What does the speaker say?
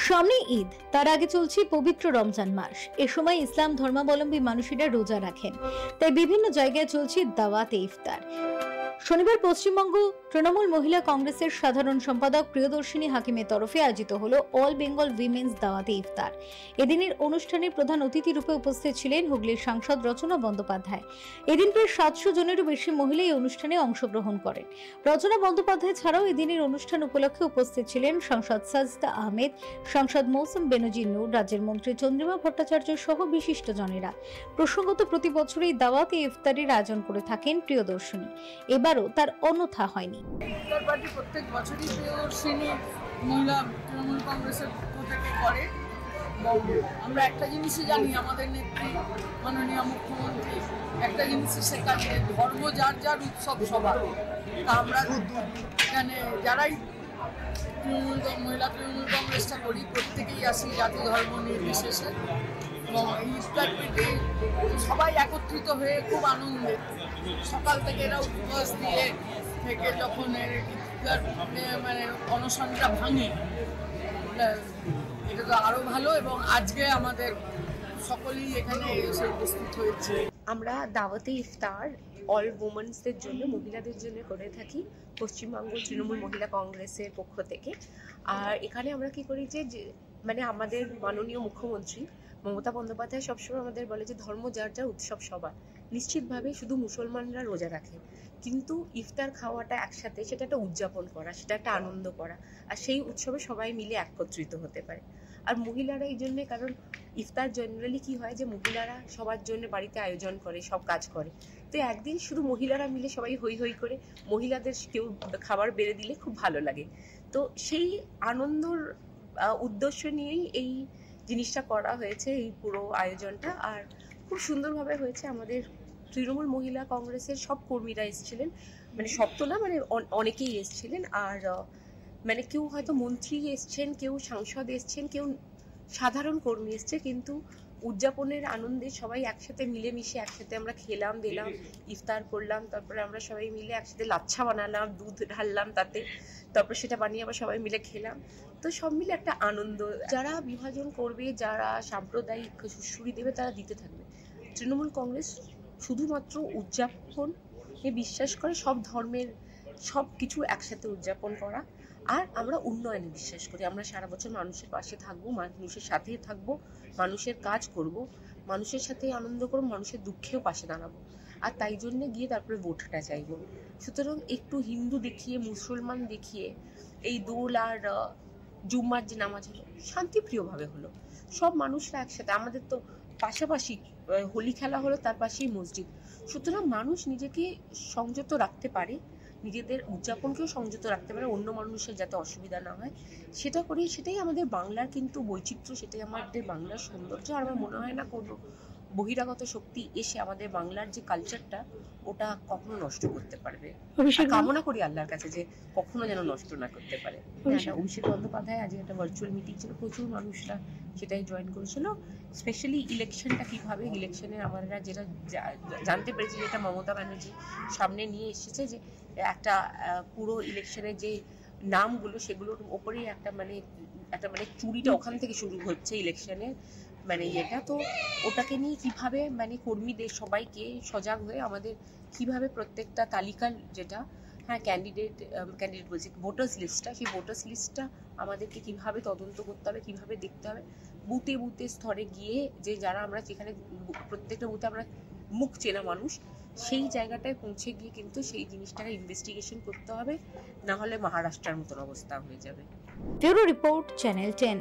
সামনে ঈদ, তার আগে চলছে পবিত্র রমজান মাস। এ সময় ইসলাম ধর্মাবলম্বী মানুষেরা রোজা রাখেন, তাই বিভিন্ন জায়গায় চলছে দাওয়াতে ইফতার। শনিবার পশ্চিমবঙ্গ তৃণমূল মহিলা কংগ্রেসের সাধারণ সম্পাদক প্রিয়দর্শিনী হাকিমের তরফে আয়োজিত হলো অল বেঙ্গল উইমেন্স দাওয়াতে ইফতার। এদিনের অনুষ্ঠানে প্রধান অতিথি রূপে উপস্থিত ছিলেন হুগলির সাংসদ রচনা বন্দ্যোপাধ্যায়। এদিন প্রায় 700 জনেরও বেশি মহিলা এই অনুষ্ঠানে অংশগ্রহণ করেন। রচনা বন্দ্যোপাধ্যায় ছাড়াও এদিনের অনুষ্ঠান উপলক্ষে উপস্থিত ছিলেন সাংসদ সাজদা আহমেদ, সাংসদ মৌসুম বেনজির নূর, রাজ্যের মন্ত্রী চন্দ্রিমা ভট্টাচার্য সহ বিশিষ্ট জনেরা। প্রসঙ্গত, প্রতি বছরই দাওয়াতে ইফতারের আয়োজন করে থাকেন প্রিয়দর্শিনী। এবারও তার অন্যথা হয়নি। ইফতার পার্টি প্রত্যেক বছরই প্রিয়দর্শিনী মহিলা তৃণমূল কংগ্রেসের পক্ষ থেকে করে। আমরা একটা জিনিসই জানি, আমাদের নেত্রী মাননীয় মুখ্যমন্ত্রী একটা জিনিসই শেখাচ্ছে, ধর্ম যার যার, উৎসব সবার। তা আমরা এখানে যারাই মহিলা তৃণমূল কংগ্রেসটা করি, প্রত্যেকেই আসি জাতি ধর্ম নির্বিশেষে। এবং এই ইফতার পেটে সবাই একত্রিত হয়ে খুব আনন্দের, সকাল থেকে এরা উপবাস দিয়ে থেকে যখন ইফতার মানে অনশনটা ভাঙে, এটা তো আরো ভালো। এবং আজকে আমাদের সকলেই এখানে এসে উপস্থিত হয়েছে। আমরা দাওয়াতে ইফতার অল উমেন্সদের জন্য, মহিলাদের জন্য করে থাকি পশ্চিমবঙ্গ তৃণমূল মহিলা কংগ্রেসের পক্ষ থেকে। আর এখানে আমরা কি করি যে মানে আমাদের মাননীয় মুখ্যমন্ত্রী মমতা বন্দ্যোপাধ্যায় সবসময় আমাদের বলে যে ধর্ম যার যার, উৎসব সবার। নিশ্চিতভাবে শুধু মুসলমানরা রোজা রাখে, কিন্তু ইফতার খাওয়াটা একসাথে, সেটা একটা উদযাপন করা, সেটা একটা আনন্দ করা, আর সেই উৎসবে সবাই মিলে একত্রিত হতে পারে। আর মহিলারা এই জন্যে, কারণ ইফতার জেনারেলি কি হয় যে মহিলারা সবার জন্য বাড়িতে আয়োজন করে, সব কাজ করে। তো একদিন শুধু মহিলারা মিলে সবাই হই হই করে মহিলাদের কেউ খাবার বেড়ে দিলে খুব ভালো লাগে। তো সেই আনন্দর উদ্দেশ্য নিয়েই এই জিনিসটা করা হয়েছে, এই পুরো আয়োজনটা। আর খুব সুন্দরভাবে হয়েছে। আমাদের তৃণমূল মহিলা কংগ্রেসের সব কর্মীরা এসেছিলেন, মানে সব তো না, মানে অনেকেই এসেছিলেন। আর মানে কেউ হয়তো মন্ত্রী এসছেন, কেউ সাংসদ এসছেন, কেউ সাধারণ কর্মী এসছে, কিন্তু উদযাপনের আনন্দে সবাই একসাথে মিলেমিশে একসাথে আমরা খেলাম দিলাম, ইফতার করলাম। তারপরে আমরা সবাই মিলে একসাথে লাচ্ছা বানালাম, দুধ ঢাললাম তাতে, তারপর সেটা বানিয়ে আবার সবাই মিলে খেলাম। তো সব মিলে একটা আনন্দ। যারা বিভাজন করবে, যারা সাম্প্রদায়িক সুড়সুড়ি দেবে, তারা দিতে থাকবে। তৃণমূল কংগ্রেস শুধুমাত্র উদযাপনে বিশ্বাস করে, সব ধর্মের সব কিছু একসাথে উদযাপন করা। আর আমরা উন্নয়নে বিশ্বাস করি। আমরা সারা বছর মানুষের পাশে থাকবো, মানুষের সাথে থাকবো, মানুষের কাজ করব, মানুষের সাথে আনন্দ করবো, মানুষের দুঃখেও পাশে দাঁড়াবো। আর তাই জন্য গিয়ে তারপরে ভোটটা চাইবো। সুতরাং একটু হিন্দু দেখিয়ে, মুসলমান দেখিয়ে এই দোল আর জুম্মার যে নামাজ হলো, শান্তিপ্রিয়ভাবে হলো, সব মানুষরা একসাথে। আমাদের তো পাশাপাশি হোলি খেলা হলো, তার পাশেই মসজিদ। সুতরাং মানুষ নিজেকে সংযত রাখতে পারে, নিজেদের উদযাপনকেও সংযত রাখতে পারে, অন্য মানুষের যাতে অসুবিধা না হয় সেটা করি। সেটাই আমাদের বাংলার কিন্তু বৈচিত্র্য, সেটাই আমাদের বাংলার সৌন্দর্য। আর আমার মনে হয় না কোনো বহিরাগত শক্তি এসে আমাদের বাংলার যে কালচারটা, ওটা কখনো নষ্ট করতে পারবে। কামনা করি আল্লাহর কাছে যে কখনো যেন নষ্ট না করতে পারে। অভিষেক বন্দ্যোপাধ্যায় আজকে একটা ভার্চুয়াল মিটিং ছিল, প্রচুর মানুষরা সেটাই জয়েন করেছিল। স্পেশালি ইলেকশনটা কিভাবে, ইলেকশনের আমরা যেটা জানতে পেরেছি, যেটা মমতা ব্যানার্জি সামনে নিয়ে এসেছে, যে একটা পুরো ইলেকশনের যে নামগুলো, সেগুলোর ওপরেই একটা মানে চুরিটা ওখান থেকে শুরু হচ্ছে ইলেকশনের মানে এটা। তো ওটাকে নিয়ে কিভাবে মানে কর্মীদের সবাইকে সজাগ হয়ে আমাদের কিভাবে প্রত্যেকটা তালিকার যেটা ক্যান্ডিডেট বলছি ভোটার্স লিস্টটা, সেই ভোটার্স লিস্টটা আমাদেরকে কিভাবে তদন্ত করতে হবে, কিভাবে দেখতে হবে, বুথে বুথে স্তরে গিয়ে, যে যারা আমরা যেখানে প্রত্যেকটা বুথে আমরা মুখ চেনা মানুষ, সেই জায়গাটায় পৌঁছে গিয়ে কিন্তু সেই জিনিসটাকে ইনভেস্টিগেশন করতে হবে, না হলে মহারাষ্ট্রের মতন অবস্থা হয়ে যাবে। Bureau report, channel 10।